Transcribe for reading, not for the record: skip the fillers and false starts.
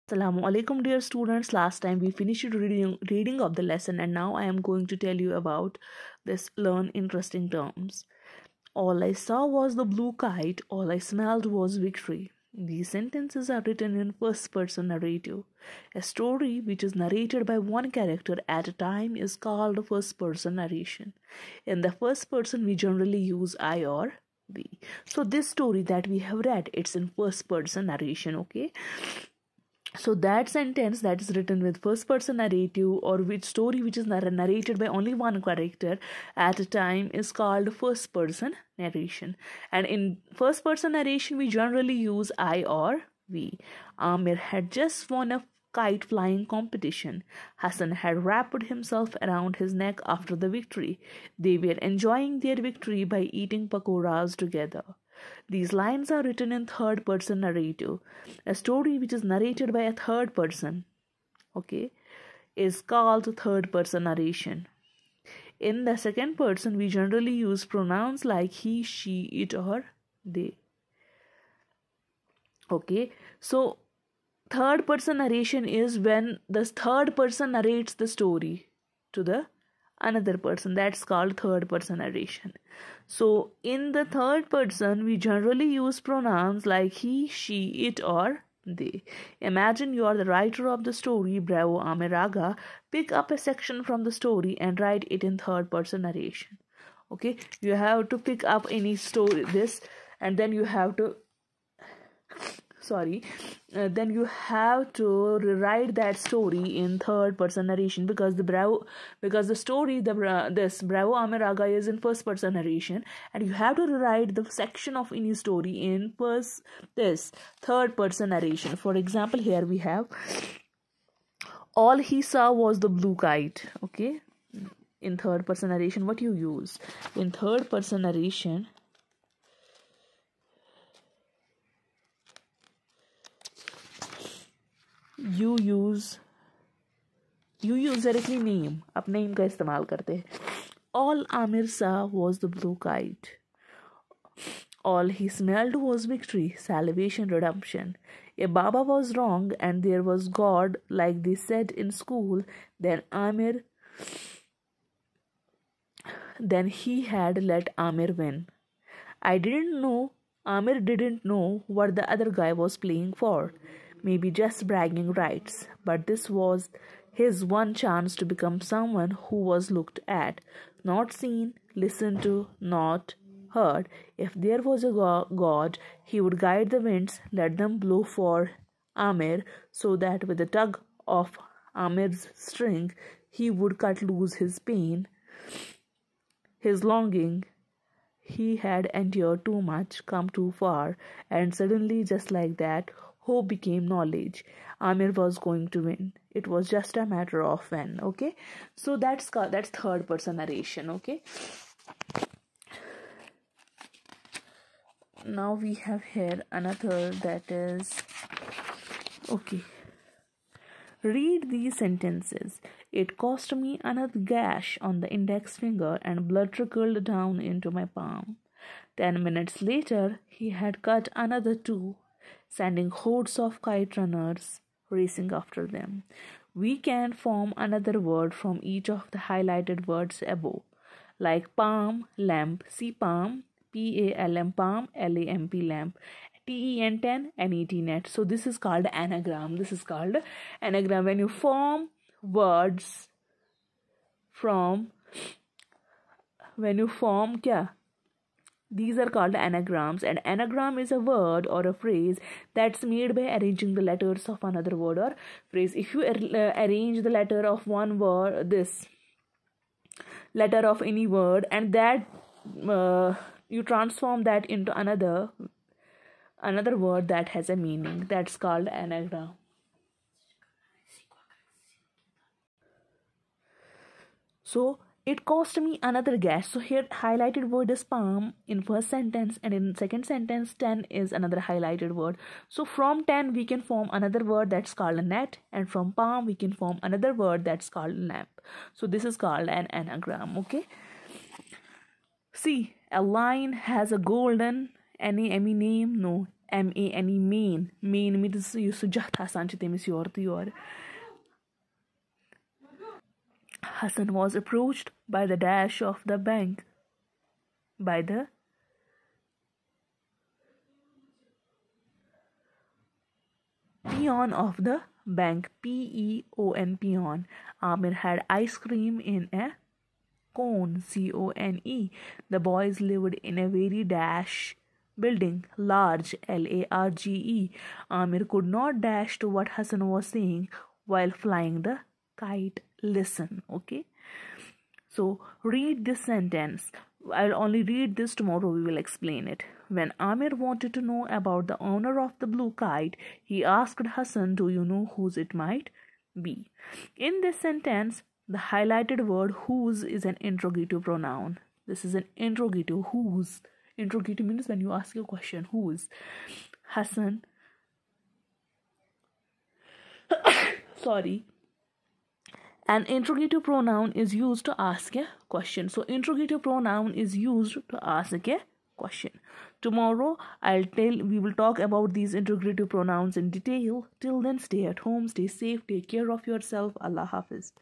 Assalamu alaikum, dear students. Last time we finished reading of the lesson, and now I am going to tell you about this learn interesting terms. All I saw was the blue kite, all I smelled was victory. These sentences are written in first person narrative. A story which is narrated by one character at a time is called first person narration. In the first person, we generally use I or we. So, this story that we have read, it's in first person narration, okay? So that sentence that is written with first person narrative or which story which is narrated by only one character at a time is called first person narration. And in first person narration we generally use I or we. Amir had just won a kite flying competition. Hassan had wrapped himself around his neck after the victory. They were enjoying their victory by eating pakoras together. These lines are written in third person narrative. A story which is narrated by a third person, okay, is called third person narration. In the second person, we generally use pronouns like he, she, it, or they. Okay, so third person narration is when the third person narrates the story to the another person. That's called third person narration. So in the third person we generally use pronouns like he, she, it, or they. Imagine you are the writer of the story Bravo Amir Aga. Pick up a section from the story and write it in third person narration. Okay, you have to pick up any story this, and then you have to then you have to rewrite that story in third person narration because the story this Bravo Amir Aga is in first person narration, and you have to rewrite the section of any story in third person narration. For example, here we have all he saw was the blue kite. Okay, in third person narration, what you use in third person narration, you use directly name, अपने name का इस्तेमाल करते हैं. All Amir saw was the blue kite. All he smelled was victory, salvation, redemption. If Baba was wrong and there was God, like they said in school, then he had let Amir win. Amir didn't know what the other guy was playing for. Maybe just bragging rights, but this was his one chance to become someone who was looked at, not seen, listened to, not heard. If there was a God, he would guide the winds, let them blow for Amir, so that with a tug of Amir's string, he would cut loose his pain, his longing. He had endured too much, come too far, and suddenly, just like that, hope became knowledge. Amir was going to win. It was just a matter of when. Okay, so that's third person narration. Okay, now we have here another that is okay. Read these sentences. It cost me another gash on the index finger and blood trickled down into my palm. 10 minutes later, he had cut another 2, sending hordes of kite runners racing after them. We can form another word from each of the highlighted words above, like palm, lamp. See palm, P-A-L-M, palm, L-A-M-P, lamp. TEN 10 and ET net. So this is called anagram. When you form words from these are called anagrams, and anagram is a word or a phrase that's made by arranging the letters of another word or phrase. If you arrange the letter of one word, this letter of any word, and that you transform that into another word that has a meaning, that's called anagram. So it cost me another gash. So here highlighted word is palm in first sentence, and in second sentence 10 is another highlighted word. So from 10 we can form another word that's called a net, and from palm we can form another word that's called lamp. So this is called an anagram. Okay, see, a lion has a golden name. No, MANE, main means yus jath asan ch temis yor to yor. Hassan was approached by the dash of the bank, by the peon of the bank, PEON, peon. Amir had ice cream in a cone, CONE. The boys lived in a very dash building, large, LARGE. Amir could not dash to what Hassan was saying while flying the kite. Listen, okay? So read this sentence. I'll only read this, tomorrow we will explain it. When Amir wanted to know about the owner of the blue kite, he asked Hassan, do you know whose it might be? In this sentence, the highlighted word whose is an interrogative pronoun. This is an interrogative, whose. Interrogative means when you ask a question, whose. Hassan, sorry. An interrogative pronoun is used to ask a question. So interrogative pronoun is used to ask a question. Tomorrow we will talk about these interrogative pronouns in detail. Till then, stay at home, stay safe, take care of yourself. Allah Hafiz.